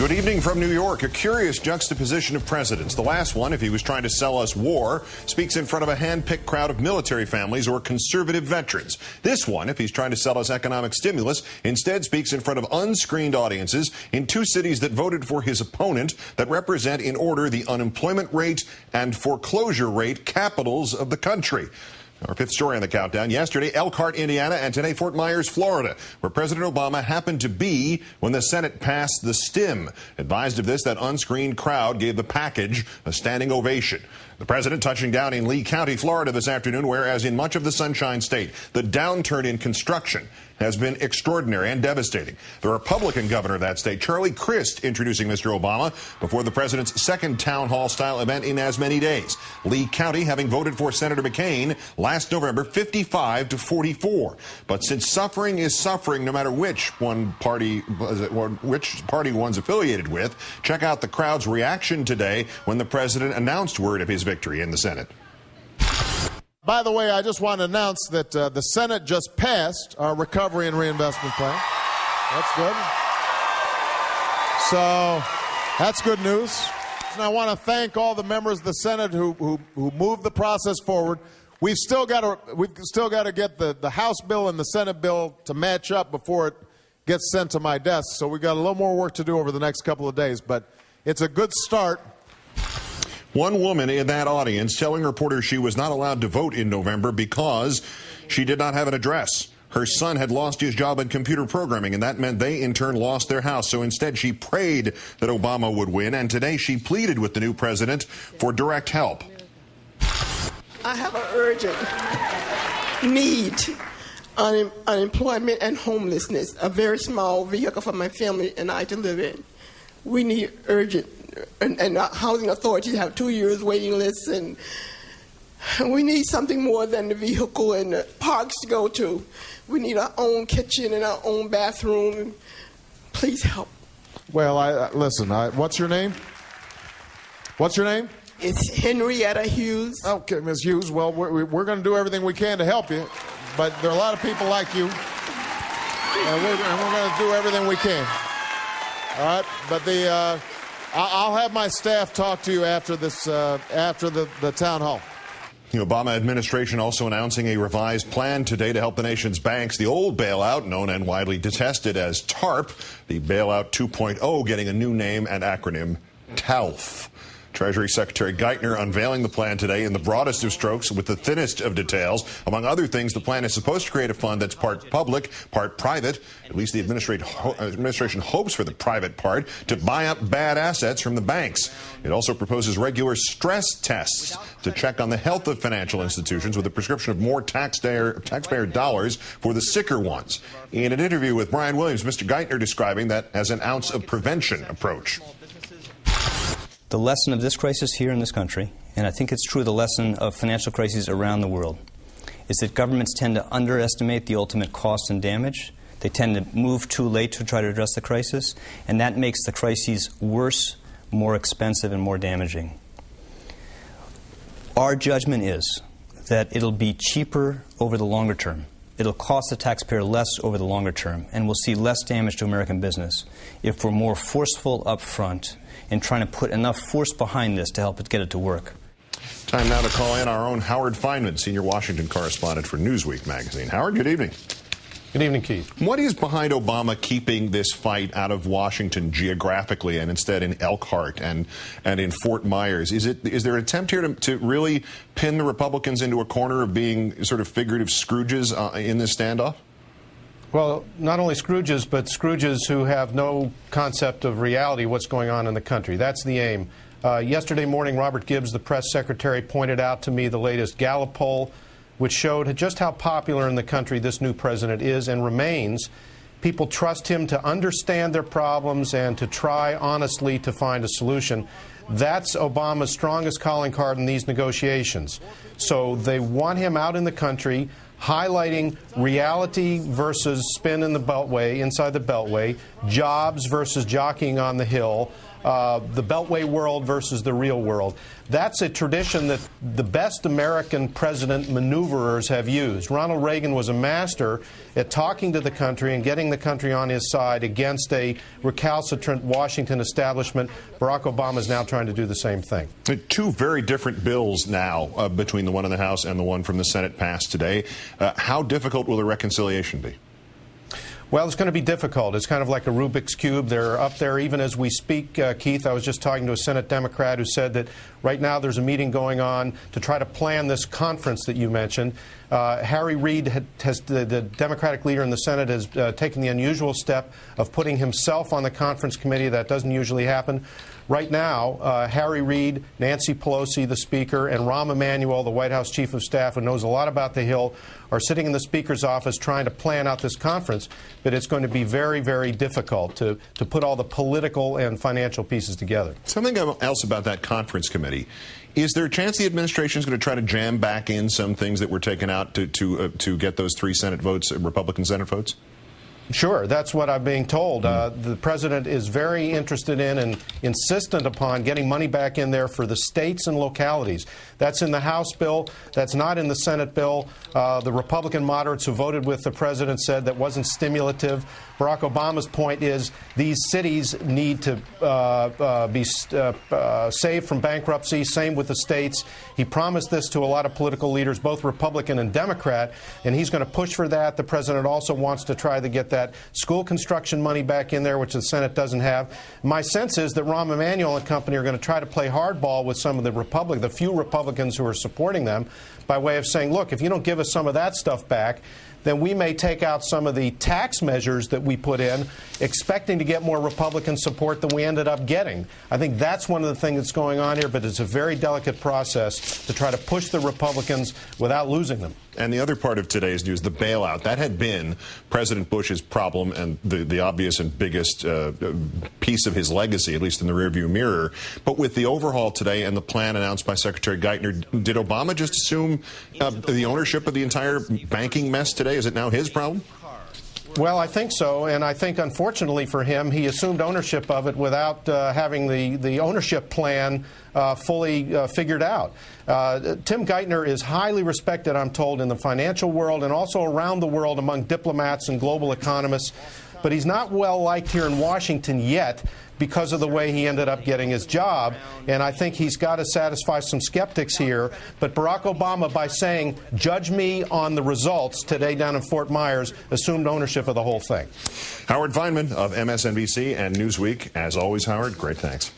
Good evening from New York. A curious juxtaposition of presidents. The last one, if he was trying to sell us war, speaks in front of a hand-picked crowd of military families or conservative veterans. This one, if he's trying to sell us economic stimulus, instead speaks in front of unscreened audiences in two cities that voted for his opponent that represent in order the unemployment rate and foreclosure rate capitals of the country. Our fifth story on the countdown. Yesterday, Elkhart, Indiana, and today, Fort Myers, Florida, where President Obama happened to be when the Senate passed the STIM. Advised of this, that unscreened crowd gave the package a standing ovation. The president touching down in Lee County, Florida this afternoon, whereas in much of the Sunshine State, the downturn in construction has been extraordinary and devastating. The Republican governor of that state, Charlie Crist, introducing Mr. Obama before the president's second town hall style event in as many days. Lee County having voted for Senator McCain last November 55-44. But since suffering is suffering, no matter which party one's affiliated with, check out the crowd's reaction today when the president announced word of his victory in the Senate. By the way, I just want to announce that the Senate just passed our recovery and reinvestment plan. That's good. So that's good news. And I want to thank all the members of the Senate who moved the process forward. We've still got to get the House bill and the Senate bill to match up before it gets sent to my desk. So we've got a little more work to do over the next couple of days. But it's a good start. One woman in that audience telling reporters she was not allowed to vote in November because she did not have an address. Her son had lost his job in computer programming, and that meant they, in turn, lost their house. So instead, she prayed that Obama would win, and today she pleaded with the new president for direct help. I have an urgent need, unemployment and homelessness, a very small vehicle for my family and I to live in. We need urgent. And housing authorities have 2 years waiting lists, and we need something more than the vehicle and the parks to go to. We need our own kitchen and our own bathroom. Please help. Well, listen, what's your name? What's your name? It's Henrietta Hughes. Okay, Ms. Hughes, well, we're going to do everything we can to help you, but there are a lot of people like you, and we're going to do everything we can. All right, but I'll have my staff talk to you after this, after the town hall. The Obama administration also announcing a revised plan today to help the nation's banks. The old bailout, known and widely detested as TARP, the Bailout 2.0, getting a new name and acronym, TALF. Treasury Secretary Geithner unveiling the plan today in the broadest of strokes with the thinnest of details. Among other things, the plan is supposed to create a fund that's part public, part private. At least the administration hopes for the private part to buy up bad assets from the banks. It also proposes regular stress tests to check on the health of financial institutions with a prescription of more taxpayer dollars for the sicker ones. In an interview with Brian Williams, Mr. Geithner describing that as an ounce of prevention approach. The lesson of this crisis here in this country, and I think it's true the lesson of financial crises around the world, is that governments tend to underestimate the ultimate cost and damage. They tend to move too late to try to address the crisis, and that makes the crises worse, more expensive, and more damaging. Our judgment is that it'll be cheaper over the longer term. It'll cost the taxpayer less over the longer term, and we'll see less damage to American business if we're more forceful up front in trying to put enough force behind this to help it get it to work. Time now to call in our own Howard Fineman, senior Washington correspondent for Newsweek magazine. Howard, good evening. Good evening, Keith. What is behind Obama keeping this fight out of Washington geographically and instead in Elkhart and in Fort Myers? Is there an attempt here to really pin the Republicans into a corner of being sort of figurative Scrooges in this standoff? Well, not only Scrooges, but Scrooges who have no concept of reality, what's going on in the country. That's the aim. Yesterday morning, Robert Gibbs, the press secretary, pointed out to me the latest Gallup poll, which showed just how popular in the country this new president is and remains. People trust him to understand their problems and to try honestly to find a solution. That's Obama's strongest calling card in these negotiations. So they want him out in the country, highlighting reality versus spin in the Beltway, inside the Beltway, jobs versus jockeying on the Hill, the Beltway world versus the real world. That's a tradition that the best American president maneuverers have used. Ronald Reagan was a master at talking to the country and getting the country on his side against a recalcitrant Washington establishment. Barack Obama is now trying to do the same thing. Two very different bills now between the one in the House and the one from the Senate passed today. How difficult will the reconciliation be? Well, it's going to be difficult. It's kind of like a Rubik's Cube. They're up there even as we speak, Keith. I was just talking to a Senate Democrat who said that right now there's a meeting going on to try to plan this conference that you mentioned. Harry Reid, the Democratic leader in the Senate, has taken the unusual step of putting himself on the conference committee. That doesn't usually happen. Right now, Harry Reid, Nancy Pelosi, the Speaker, and Rahm Emanuel, the White House Chief of Staff, who knows a lot about the Hill, are sitting in the Speaker's office trying to plan out this conference. But it's going to be very, very difficult to put all the political and financial pieces together. Something else about that conference committee. Is there a chance the administration is going to try to jam back in some things that were taken out to get those 3 Senate votes, Republican Senate votes? Sure, that's what I'm being told. The president is very interested in and insistent upon getting money back in there for the states and localities. That's in the House bill. That's not in the Senate bill. The Republican moderates who voted with the president said that wasn't stimulative. Barack Obama's point is these cities need to be saved from bankruptcy. Same with the states. He promised this to a lot of political leaders, both Republican and Democrat, and he's going to push for that. The president also wants to try to get that school construction money back in there, which the Senate doesn't have. My sense is that Rahm Emanuel and company are going to try to play hardball with some of the few Republicans who are supporting them by way of saying, look, if you don't give us some of that stuff back, then we may take out some of the tax measures that we put in, expecting to get more Republican support than we ended up getting. I think that's one of the things that's going on here, but it's a very delicate process to try to push the Republicans without losing them. And the other part of today's news, the bailout, that had been President Bush's problem and the obvious and biggest piece of his legacy, at least in the rearview mirror. But with the overhaul today and the plan announced by Secretary Geithner, did Obama just assume the ownership of the entire banking mess today? Is it now his problem? Well, I think so, and I think, unfortunately for him, he assumed ownership of it without having the ownership plan fully figured out. Tim Geithner is highly respected, I'm told, in the financial world and also around the world among diplomats and global economists, but he's not well liked here in Washington yet because of the way he ended up getting his job, and I think he's got to satisfy some skeptics here. But Barack Obama, by saying, judge me on the results today down in Fort Myers, assumed ownership of the whole thing. Howard Fineman of MSNBC and Newsweek. As always, Howard, great thanks.